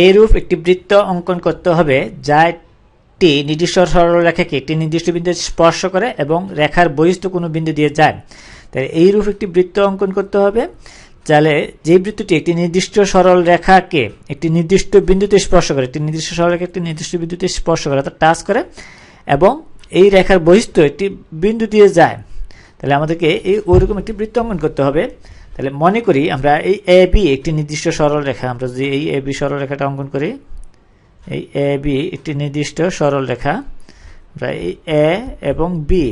এইরূপ একটি বৃত্ত অঙ্কন করতে হবে যা একটি নির্দিষ্ট সরলরেখাকে একটি নির্দিষ্ট বিন্দু স্পর্শ করে এবং রেখার বহিস্থ কোনো বিন্দু দিয়ে যায়। তাহলে এইরূপ একটি বৃত্ত অঙ্কন করতে হবে তাহলে যে বৃত্তটি একটি নির্দিষ্ট সরল রেখাকে একটি নির্দিষ্ট বিন্দুতে স্পর্শ করে, একটি নির্দিষ্ট সরলরেখা একটি নির্দিষ্ট বিন্দুতে স্পর্শ করে অর্থাৎ টাচ করে এবং এই রেখার বহিস্থ একটি বিন্দু দিয়ে যায়। তাহলে আমাদেরকে এই ওইরকম একটি বৃত্ত অঙ্কন করতে হবে। তাহলে মনে করি আমরা এই এ বি একটি নির্দিষ্ট সরল রেখা, আমরা যদি এই এ বি সরল রেখাটা অঙ্কন করি, এই এ বি একটি নির্দিষ্ট সরল রেখা, আমরা এই এ এবং বি,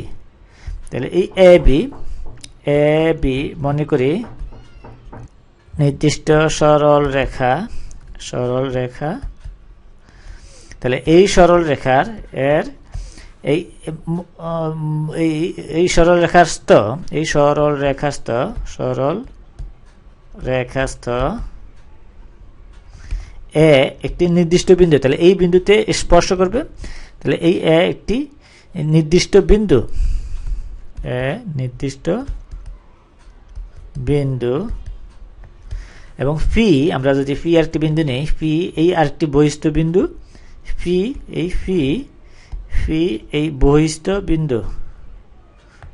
তাহলে এই এ বি মনে করি নির্দিষ্ট সরল রেখা। তাহলে এই সরল রেখার এই সরল রেখাস্থ এ একটি নির্দিষ্ট বিন্দু, তাহলে এই বিন্দুতে স্পর্শ করবে। তাহলে এই এ একটি নির্দিষ্ট বিন্দু এবং ফি, আমরা যদি ফি আর একটি বিন্দু নেই, ফি এই আরেকটি বহিস্থ বিন্দু, ফি এই বহিস্থ বিন্দু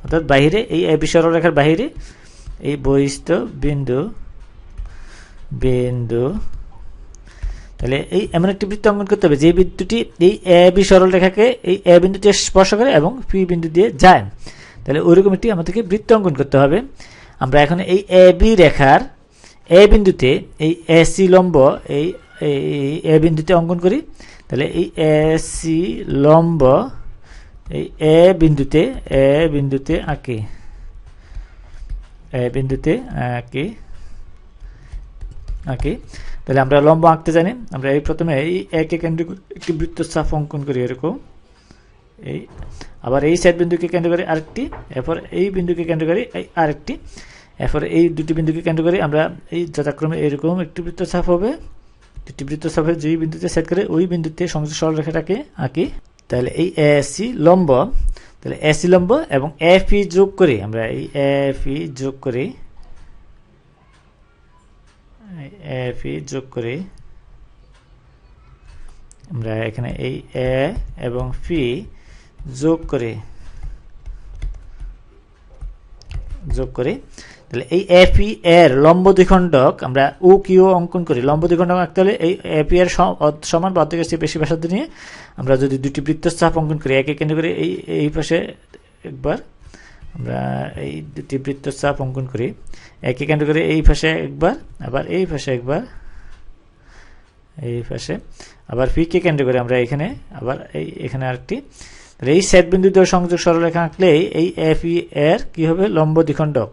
অর্থাৎ বাহিরে এই এবি সরলরেখার বাহিরে এই বহিস্থ বিন্দু। তাহলে এই এমন একটি বৃত্ত অঙ্কন করতে হবে যে বিন্দুটি এই এবি সরলরেখাকে এই এ বিন্দুতে স্পর্শ করে এবং পি বিন্দু দিয়ে যায়। তাহলে ওইরকম একটি আমাদেরকে বৃত্ত অঙ্কন করতে হবে। আমরা এখন এই এবি রেখার এ বিন্দুতে এই এসি লম্ব এই এ বিন্দুতে অঙ্কন করি। তাহলে এই এসি লম্ব এই এ বিন্দুতে আঁকি, তাহলে আমরা লম্ব আঁকতে জানি। আমরা এই প্রথমে এই একে কেন্দ্র করে একটি বৃত্তচাপ অঙ্কন করি এরকম, এই আবার এই সাইড বিন্দুকে কেন্দ্র করে আরেকটি, এরপর এই বিন্দুকে কেন্দ্র করে আরেকটি, এরপর এই দুটি বিন্দুকে কেন্দ্র করে আমরা এই যথাক্রমে এরকম একটি বৃত্তচাপ হবে। দুটি বৃত্তচাপের যেই বিন্দুতে সেট করে ওই বিন্দুতে সংযোগ সরলরেখাটাকে আঁকি। তাহলে এই এসি লম্ব, তাহলে এসি লম্ব এবং এফি যোগ করি, আমরা এই এফি যোগ করি, আমরা এখানে এই এ এবং ফি যোগ করি। তাহলে এই এফি এর লম্ব দ্বিখণ্ডক আমরা ও কিউ অঙ্কন করি। লম্ব দ্বিখণ্ডক আঁকতে হলে এই এফি এর সমান বা অর্ধেকের চেয়ে বেশি ব্যাসার্ধ নিয়ে আমরা যদি দুটি বৃত্তচাপ অঙ্কন করি, একে কেন্দ্র করে এই পাশে একবার আমরা এই দুটি বৃত্তচাপ অঙ্কন করি, একে কেন্দ্র করে এই পাশে একবার, আবার এই পাশে একবার, আবার ফি কে কেন্দ্র করে আমরা এখানে আবার এখানে আরেকটি। তাহলে এই সেট বিন্দু দ্বয় সংযোগ সরলরেখা আঁকলে এই এফি এর কি হবে লম্ব দ্বিখণ্ডক।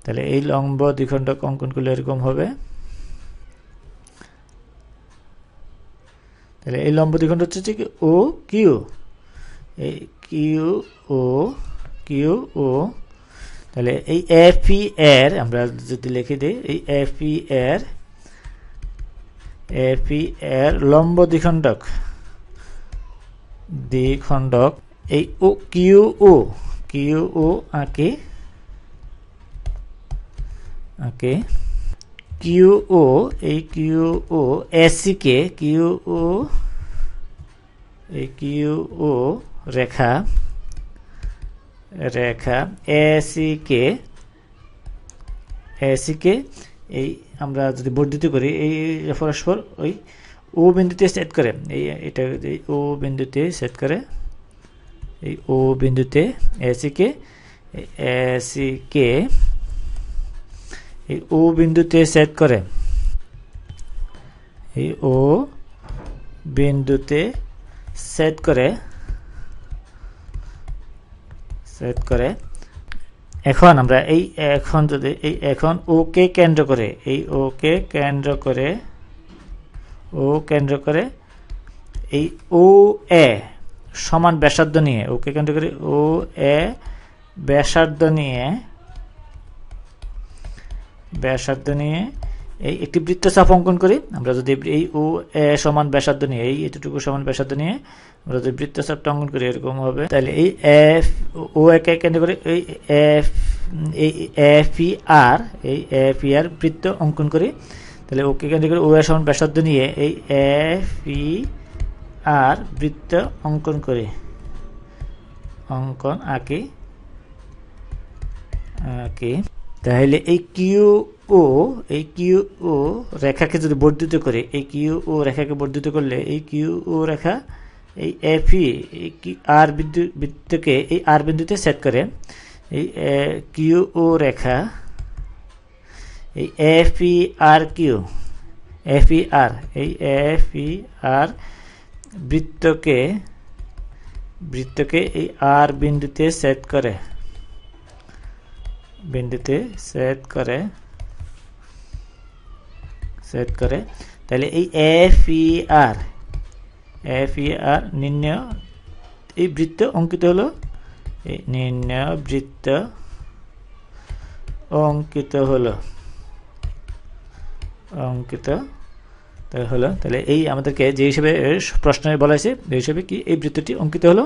তাহলে এই লম্ব দ্বিখণ্ডক অঙ্কন করলে এরকম হবে। তাহলে এই লম্ব দ্বিখণ্ডক হচ্ছে কি ও কিউ, এই কিউ ও। তাহলে এই এফি এর আমরা যদি লিখে দিই, এই এফি এর লম্ব দ্বিখণ্ডক এই ও কিউ ও আঁকে, কিউ ও এসি কে রেখা এসি কে এই আমরা যদি বর্ধিত করি এই পরস্পর ওই ও বিন্দুতে সেট করে, এটা ও বিন্দুতে সেট করে, এই ও বিন্দুতে এসি কে এই ও বিন্দুতে সেট করে, এই ও বিন্দুতে সেট করে। এখন আমরা এখন ও কে কেন্দ্র করে এই ও এ সমান ব্যাসার্ধ নিয়ে, ওকে কেন্দ্র করে ও এ ব্যাসার্ধ নিয়ে এই একটি বৃত্তচাপ অঙ্কন করি। আমরা যদি এই ও এ সমান ব্যাসার্ধ নিয়ে এতটুকু সমান ব্যাসার্ধ নিয়ে আমরা যদি বৃত্তচাপটা অঙ্কন করি এরকম হবে। তাহলে এই এফ ও একে কেন্দ্র করে এই এফ ই আর বৃত্ত অঙ্কন করি। তাহলে ওকে কেন্দ্র করে ও এর সমান ব্যাসার্ধ নিয়ে এই FER বৃত্ত অঙ্কন আঁকি। তাহলে এই কিউ ও রেখাকে যদি বর্ধিত করে, এই কিউ ও রেখাকে বর্ধিত করলে এই কিউ ও রেখা এই FE আর বৃত্তকে এই আর বিন্দুতে সেট করে, এই কিউ ও রেখা এই FER এই FER বৃত্তকে এই আর বিন্দুতে সেট করে তাহলে এই FER নির্ণয় এই বৃত্ত অঙ্কিত হলো, এই নির্ণয় বৃত্ত অঙ্কিত হলো। তাহলে এই আমাদেরকে যে হিসেবে প্রশ্নে বলা হয়েছে, এই হিসেবে কি এই বৃত্তটি অঙ্কিত হলো।